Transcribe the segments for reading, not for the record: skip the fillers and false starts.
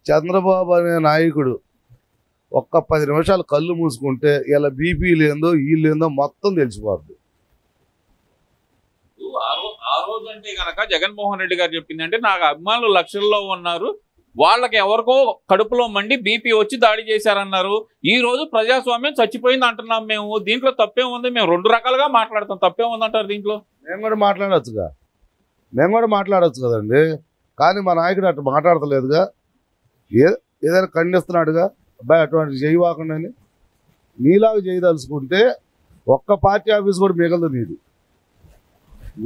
చంద్రబాబు అనే నాయకుడు ఒక్క 10 నిమిషాలు కళ్ళు మూసుకుంటే ఇలా బీపీ లేదో వీళ్ళేందో మొత్తం తెలిసిపోద్ది. ఆ రోజు అంటే కనుక జగన్మోహన్ రెడ్డి గారు చెప్పింది అంటే నాకు అభిమానులు లక్షల్లో ఉన్నారు, వాళ్ళకి ఎవరికో కడుపులో మండి బీపీ వచ్చి దాడి చేశారన్నారు. ఈ రోజు ప్రజాస్వామ్యం చచ్చిపోయింది అంటున్నాం మేము. దీంట్లో తప్పేముంది? మేము 2 రకాలుగా మాట్లాడతాం, తప్పేముంది అంటారు దీంట్లో? మేము కూడా మాట్లాడవచ్చు కదండి. కానీ మా నాయకుడు అట్లా మాట్లాడతలేదుగా, ఏదైనా ఖండిస్తున్నాడుగా. అబ్బాయి అటువంటి చేయవాకుండా నీలాగా చేయదలుచుకుంటే ఒక్క పార్టీ ఆఫీస్ కూడా మిగలదు నీది.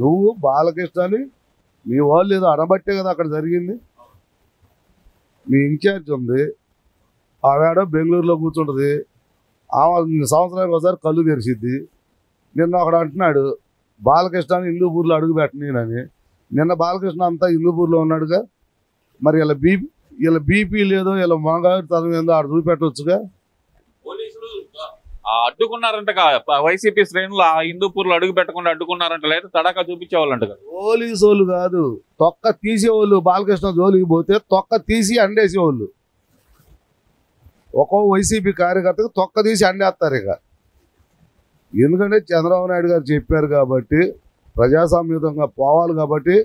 నువ్వు బాలకృష్ణని మీ వాళ్ళు ఏదో అనబట్టే కదా అక్కడ జరిగింది. మీ ఇన్ఛార్జ్ ఉంది, ఆవిడ బెంగళూరులో కూర్చుంటుంది, ఆమె సంవత్సరానికి ఒకసారి కళ్ళు తెరిచిద్ది. నిన్న ఒకడు అంటున్నాడు బాలకృష్ణని హిందూపూర్లో అడుగు పెట్టనని. నిన్న బాలకృష్ణ అంతా హిందూపూర్లో ఉన్నాడుగా. మరి ఇలా బీపీ లేదో ఇలా మనగారి తనం ఏందో ఆడ చూపెట్టవచ్చుగా. పోలీసులు అడ్డుకున్నారంట, వైసీపీ శ్రేణులు ఆ హిందూపూర్లో అడుగు పెట్టకుండా అడ్డుకున్నారంట, లేదా తడాకా చూపించేవాళ్ళంట. పోలీసు వాళ్ళు కాదు, తొక్క తీసేవాళ్ళు. బాలకృష్ణ జోలికి పోతే తొక్క తీసి అండేసేవాళ్ళు. ఒక్కో వైసీపీ కార్యకర్తకు తొక్క తీసి అండేస్తారు. ఇక ఎందుకంటే చంద్రబాబు నాయుడు గారు చెప్పారు కాబట్టి, ప్రజాస్వామ్యుతంగా పోవాలి కాబట్టి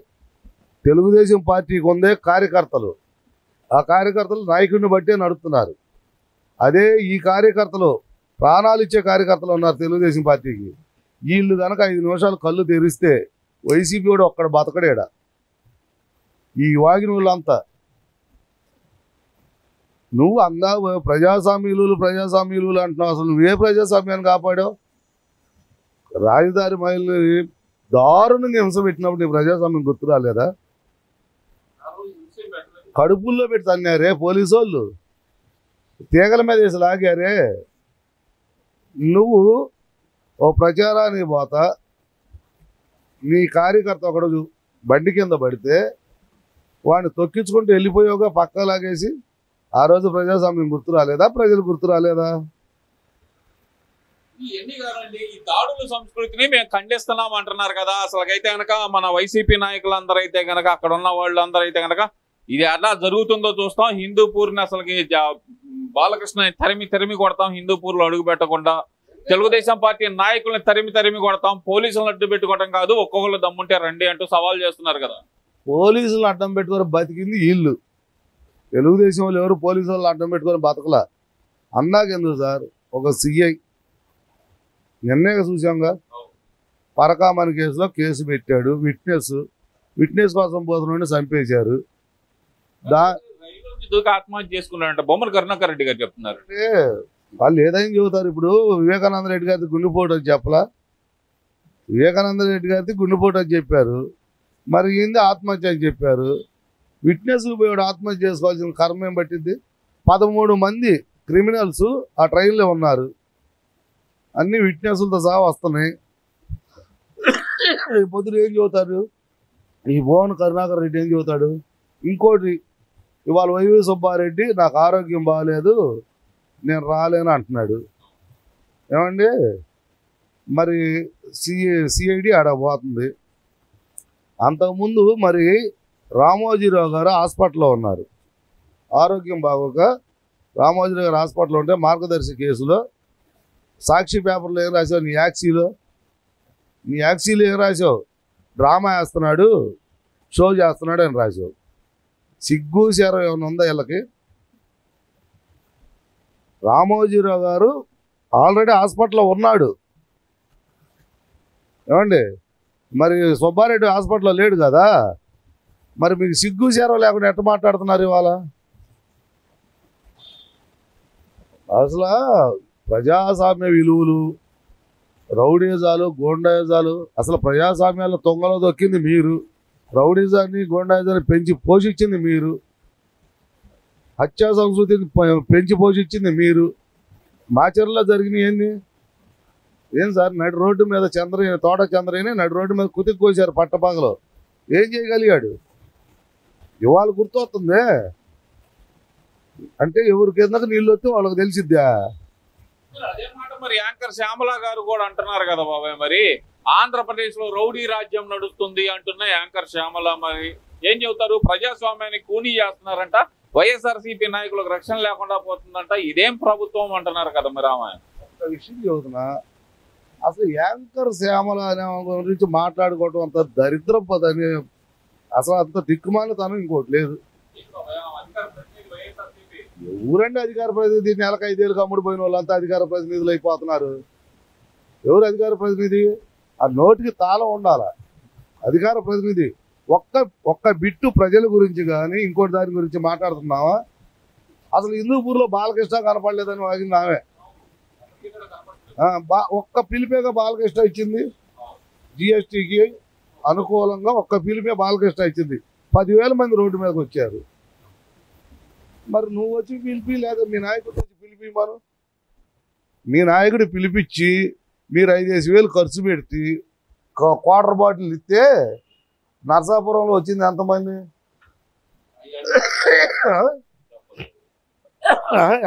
తెలుగుదేశం పార్టీకి ఉందే కార్యకర్తలు. ఆ కార్యకర్తలు నాయకుడిని బట్టే నడుపుతున్నారు. అదే ఈ కార్యకర్తలు ప్రాణాలు ఇచ్చే కార్యకర్తలు ఉన్నారు తెలుగుదేశం పార్టీకి. వీళ్ళు కనుక 5 నిమిషాలు కళ్ళు తెరిస్తే వైసీపీ కూడా ఒక్కడ బతకడేడా. ఈ వాగిన వాళ్ళంతా నువ్వు అందా ప్రజాస్వామ్యులు అంటున్నావు. అసలు నువ్వే ప్రజాస్వామ్యాన్ని కాపాడావు? రాజధాని మహిళని దారుణంగా హింస పెట్టినప్పుడు నీ ప్రజాస్వామ్యం గుర్తు రాలేదా? కడుపుల్లో పెట్టి తన్నారే పోలీసు వాళ్ళు, తీగల మీద వేసి లాగారే. నువ్వు ఓ ప్రచారానికి పోతా నీ కార్యకర్త ఒకడు బండి కింద పడితే వాడిని తొక్కించుకుంటూ వెళ్ళిపోయావుగా, పక్క లాగేసి. ఆ రోజు ప్రజాస్వామ్యం గుర్తు రాలేదా? ప్రజలు గుర్తు రాలేదా? ఇవన్నీ కాదండి, ఈ దాడుల సంస్కృతిని మేము ఖండిస్తున్నాం అంటున్నారు కదా. అసలుకైతే కనుక మన వైసీపీ నాయకులందరూ అయితే కనుక, అక్కడ ఉన్న వాళ్ళందరూ అయితే కనుక ఇది ఎలా జరుగుతుందో చూస్తాం. హిందూపూర్ని అసలుకి బాలకృష్ణ తరిమి కొడతాం, హిందూపూర్లో అడుగు పెట్టకుండా. తెలుగుదేశం పార్టీ నాయకుల్ని తరిమి కొడతాం, పోలీసులను అడ్డు పెట్టుకోవడం కాదు, ఒక్కొక్కరు దమ్ముంటే రండి అంటూ సవాల్ చేస్తున్నారు కదా. పోలీసులు అడ్డం పెట్టుకొని బతికింది వీళ్ళు. తెలుగుదేశం వాళ్ళు ఎవరు పోలీసు వాళ్ళు అడ్డం పెట్టుకొని బతకలా. అందాకెందుకు సార్, ఒక సిఐ నిన్నే చూసాంగా, పరకామణి కేసులో కేసు పెట్టాడు. విట్నెస్ కోసం పోతున్న చంపేశారు. ఆత్మహత్య చేసుకున్నారంట బొమ్మల కరుణాకర్ రెడ్డి గారు చెప్తున్నారు. అంటే వాళ్ళు ఏదైనా చెబుతారు. ఇప్పుడు వివేకానంద రెడ్డి గారికి గుండెపోటు అని చెప్పలా? వివేకానంద రెడ్డి గారికి గుండెపోటు అని చెప్పారు, మరి ఏంది ఆత్మహత్య అని చెప్పారు. విట్నెస్లు పోయాడు ఆత్మహత్య చేసుకోవాల్సిన కర్మ ఏం పట్టింది? 13 మంది క్రిమినల్స్ ఆ ట్రైన్లో ఉన్నారు, అన్ని విట్నెస్లతో సహా వస్తున్నాయి. పొద్దున ఏం చెబుతారు? ఈ భువన కరుణాకర్ రెడ్డి ఏం చెబుతాడు? ఇంకోటి, ఇవాళ వైవి సుబ్బారెడ్డి నాకు ఆరోగ్యం బాగాలేదు నేను రాలేను అంటున్నాడు. ఏమండి, మరి సిఐడి ఆడబోతుంది. అంతకుముందు మరి రామోజీరావు గారు హాస్పిటల్లో ఉన్నారు, ఆరోగ్యం బాగోక. రామోజీరావు గారు హాస్పిటల్లో ఉంటే మార్గదర్శి కేసులో సాక్షి పేపర్లో ఏం రాసావు? నీ యాక్సీలో ఏం రాసావు? డ్రామా వేస్తున్నాడు, షో చేస్తున్నాడు అని రాసావు. సిగ్గు శరం ఏమైనా ఉందా వీళ్ళకి? రామోజీరావు గారు ఆల్రెడీ హాస్పిటల్లో ఉన్నాడు. ఏమండి, మరి సుబ్బారెడ్డి హాస్పిటల్లో లేడు కదా. మరి మీకు సిగ్గు శరం లేకుండా ఎట్ట మాట్లాడుతున్నారు ఇవాళ? అసలు ప్రజాస్వామ్య విలువలు, రౌడీజాలు, గోండాయిజాలు, అసలు ప్రజాస్వామ్యాల్లో తొంగలో దొక్కింది మీరు. రౌడీజాన్ని, గోండాయిజాన్ని పెంచి పోషించింది మీరు. హత్యా సంస్కృతిని పెంచి పోషించింది మీరు. మాచర్లో జరిగినవి ఏంది? ఏం సార్, నడి రోడ్డు మీద తోట చంద్రయ్యని నడి రోడ్డు మీద కుతికి కోసారు పట్టపగలో. ఏం చేయగలిగాడు? ఇవాళ గుర్తొస్తుందే అంటే ఎవరికి ఎందుకు నీళ్ళు వస్తే వాళ్ళకి తెలిసిద్దా? అదే మాట మరి యాంకర్ శ్యామల గారు కూడా అంటున్నారు కదా బాబాయ్. మరి ఆంధ్రప్రదేశ్ లో రౌడీ రాజ్యం నడుస్తుంది అంటున్న యాంకర్ శ్యామల మరి ఏం చెబుతారు? ప్రజాస్వామ్యాన్ని కూనీ చేస్తున్నారంట, వైఎస్ఆర్సీపీ నాయకులకు రక్షణ లేకుండా పోతుందంట. ఇదేం ప్రభుత్వం అంటున్నారు కదా మరి ఆమె. ఒక విషయం చెబుతున్నా, అసలు యాంకర్ శ్యామల అనే గురించి మాట్లాడుకోవటం అంత దరిద్రం పదని, అసలు అంత దిక్కుమాలితనం ఇంకోటి లేదు. ఎవరండి అధికార ప్రతినిధి? నెలకు 5 ఏళ్ళు కమ్ముడు పోయిన వాళ్ళంతా అధికార ప్రతినిధులు అయిపోతున్నారు. ఎవరు అధికార ప్రతినిధి? ఆ నోటికి తాళం ఉండాల. అధికార ప్రతినిధి ఒక్క బిట్టు ప్రజల గురించి కానీ ఇంకోటి దాని గురించి మాట్లాడుతున్నావా? అసలు హిందూపూర్లో బాలకృష్ణ కనపడలేదని వాగింది ఆమె. ఒక్క పిలిపేగా బాలకృష్ణ ఇచ్చింది. జిఎస్టీకి అనుకూలంగా ఒక్క పిలిపే బాలకృష్ణ ఇచ్చింది. 10,000 మంది రోడ్డు మీదకి వచ్చారు. మరి నువ్వు వచ్చి పిలిపి, లేదా మీ నాయకుడు వచ్చి పిలిపి. మనం మీ నాయకుడు పిలిపించి మీరు 5,000 ఖర్చు పెట్టి క్వార్టర్ బాటిల్ ఇస్తే నరసాపురంలో వచ్చింది ఎంతమంది?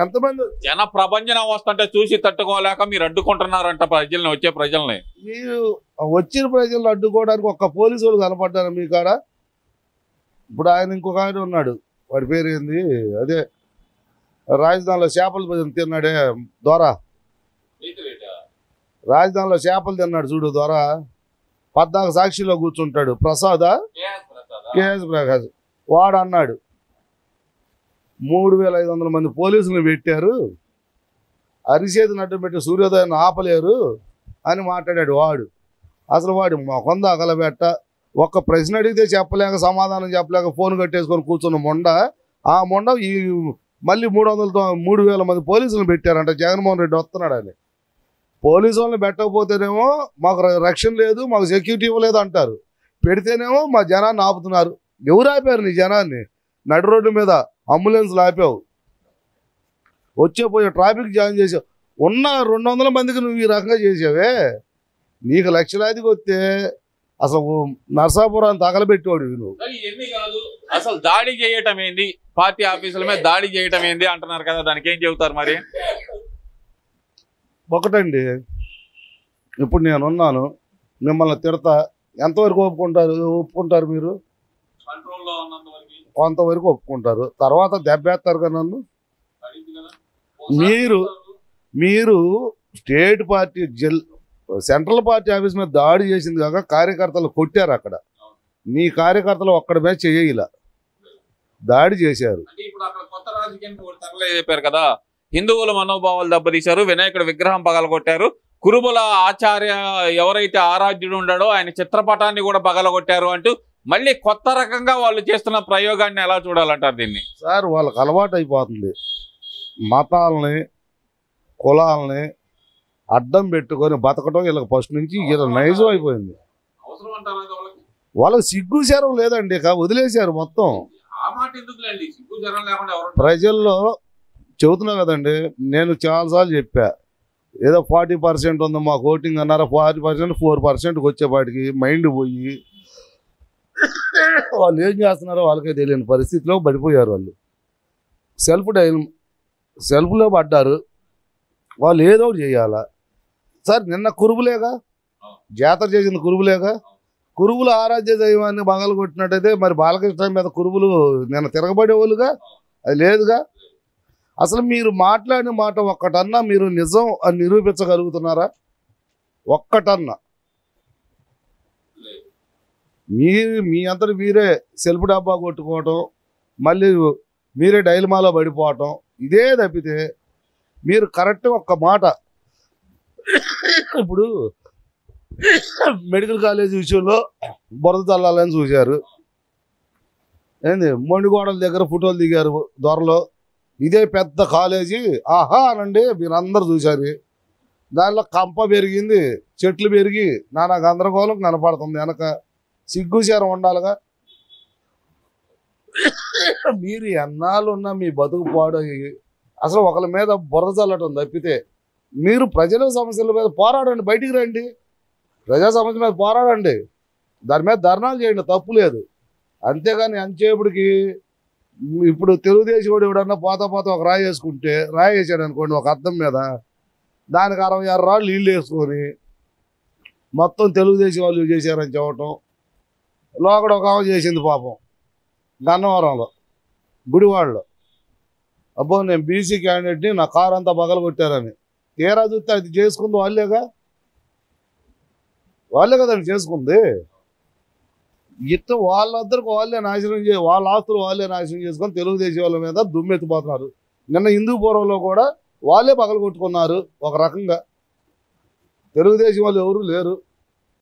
ఎంతమంది? జన ప్రభంజనం వస్తుంటే చూసి తట్టుకోలేక మీరు అడ్డుకుంటున్నారంట ప్రజల్ని, వచ్చే ప్రజల్ని. మీరు వచ్చిన ప్రజలను అడ్డుకోవడానికి ఒక్క పోలీసు వాళ్ళు కనపడ్డారు మీ కాడ? ఇప్పుడు ఆయన ఇంకొక ఆయన ఉన్నాడు, వాడి పేరు ఏంది, అదే రాజధానిలో చేపలు తిన్నాడే ద్వారా, రాజధానిలో చేపలు తిన్నాడు చూడు ద్వారా, 14 సాక్షిలో కూర్చుంటాడు ప్రసాద్, కేఎస్ ప్రకాష్. వాడు అన్నాడు 3,500 మంది పోలీసులు పెట్టారు, అరిచేతిని అడ్డం పెట్టి సూర్యోదయాన్ని ఆపలేరు అని మాట్లాడాడు వాడు. అసలు వాడు మొకంద అగలబెట్ట, ఒక్క ప్రశ్న అడిగితే చెప్పలేక, సమాధానం చెప్పలేక ఫోన్ కట్టేసుకొని కూర్చున్న మొండ. ఆ మొండ ఈ మళ్ళీ 3,000 మంది పోలీసులను పెట్టారంట. జగన్మోహన్ రెడ్డి వస్తున్నాడు అని. పోలీసు వాళ్ళని పెట్టకపోతేనేమో మాకు రక్షణ లేదు, మాకు సెక్యూరిటీ ఇవ్వలేదు అంటారు. పెడితేనేమో మా జనాన్ని ఆపుతున్నారు. ఎవరు ఆపారు నీ జనాన్ని? నడి రోడ్డు మీద అంబులెన్స్లు ఆపావు, వచ్చే పోయే ట్రాఫిక్ జామ్ చేసావు. ఉన్న 200 మందికి నువ్వు ఈ రకంగా చేసావే. నీకు లక్షలాదికి వస్తే అసలు నరసాపురాన్ని తగలబెట్టేవాడు నువ్వు. అసలు దాడి చేయటం ఏంది, పార్టీ ఆఫీసుల మీద దాడి చేయటం ఏంది అంటున్నారు కదా, దానికి ఏం చెబుతారు మరి? ఒకటండి, ఇప్పుడు నేనున్నాను, మిమ్మల్ని తిడతా, ఎంతవరకు ఒప్పుకుంటారు మీరు? కొంతవరకు ఒప్పుకుంటారు, తర్వాత దెబ్బేస్తారు కదా నన్ను. మీరు state party central party office మీద దాడి చేసింది కాక కార్యకర్తలు కొట్టారు. అక్కడ నీ కార్యకర్తలు ఒక్కడి మీద చేయలా, దాడి చేశారు. చెప్పారు కదా, హిందువుల మనోభావాలు దెబ్బతీశారు, వినాయకుడు విగ్రహం పగలగొట్టారు, కురుబుల ఆచార్య ఎవరైతే ఆరాధ్యుడు ఉన్నాడో ఆయన చిత్రపటాన్ని కూడా పగలగొట్టారు అంటూ మళ్ళీ కొత్త రకంగా వాళ్ళు చేస్తున్న ప్రయోగాన్ని ఎలా చూడాలంటారు దీన్ని? సార్, వాళ్ళకి అలవాటు అయిపోతుంది. మతాలని కులాలని అడ్డం పెట్టుకొని బతకడం వీళ్ళకి ఫస్ట్ నుంచి నైజం అయిపోయింది. వాళ్ళకి సిగ్గు శరం లేదండి, వదిలేశారు మొత్తం. ప్రజల్లో చెబుతున్నా కదండి, నేను చాలాసార్లు చెప్పా, ఏదో 40% ఉంది మాకు ఓటింగ్ అన్నారా, 40% 4%కి వచ్చేపాటికి మైండ్ పోయి వాళ్ళు ఏం చేస్తున్నారో వాళ్ళకే తెలియని పరిస్థితిలో పడిపోయారు. వాళ్ళు సెల్ఫ్లో పడ్డారు. వాళ్ళు ఏదో ఒకటి చేయాలా సార్. నిన్న కురుబులేగా జాతర చేసింది, కురుబులేగా. కురుబులు ఆరాధ్య దైవాన్ని బగలు కొట్టినట్టయితే మరి బాలకృష్ణ మీద కురుబులు నిన్న తిరగబడేవాళ్ళుగా, అది లేదుగా. అసలు మీరు మాట్లాడిన మాట ఒక్కటన్నా మీరు నిజం అని నిరూపించగలుగుతున్నారా? ఒక్కటన్నా. మీ అంతటి మీరే సెల్ఫ్ డబ్బా కొట్టుకోవటం, మళ్ళీ మీరే డైలమాలో పడిపోవటం, ఇదే తప్పితే మీరు కరెక్ట్ ఒక్క మాట. ఇప్పుడు మెడికల్ కాలేజ్ విషయంలో బురద చల్లాలని చూశారు, ఏంది మొండిగోడల దగ్గర ఫోటోలు దిగారు దొరలో. ఇదే పెద్ద కాలేజీ, ఆహా అనండి, మీరు అందరు చూశారు. దానిలో కంప పెరిగింది, చెట్లు పెరిగి నానా గందరగోళం కనపడుతుంది. వెనక సిగ్గుచారం ఉండాలిగా. మీరు ఎన్నాళ్ళు ఉన్నా మీ బతుకు పాడు అసలు ఒకరి మీద బురద చల్లటం తప్పితే మీరు ప్రజల సమస్యల మీద పోరాడండి, బయటికి రండి, ప్రజా సమస్యల మీద పోరాడండి, దాని మీద ధర్నాలు చేయండి, తప్పు లేదు. అంతేగాని అంచేపటికి ఇప్పుడు తెలుగుదేశం వాడు ఎవడన్నా పోతా ఒక రాయి వేసుకుంటే, రాయి వేసాడు అనుకోండి ఒక అద్దం మీద, దానికి 66 రాళ్ళు నీళ్ళు వేసుకొని మొత్తం తెలుగుదేశం వాళ్ళు చేశారని చెప్పటం. లోకడ ఒక ఆమె చేసింది పాపం, గన్నవరంలో గుడివాడలో. అబ్బో నేను బీసీ క్యాండిడేట్ని నా కారు అంతా పగలగొట్టారని. తీరా చూస్తే అది చేసుకుంది వాళ్ళే కదండి చేసుకుంది. ఇట్లా వాళ్ళందరికి వాళ్ళే నాశనం వాళ్ళ ఆస్తులు వాళ్ళే నాశనం చేసుకొని తెలుగుదేశం వాళ్ళ మీద దుమ్మెత్తిపోతున్నారు. నిన్న హిందూపురంలో కూడా వాళ్ళే పగలగొట్టుకున్నారు. ఒక రకంగా తెలుగుదేశం వాళ్ళు ఎవరు లేరు.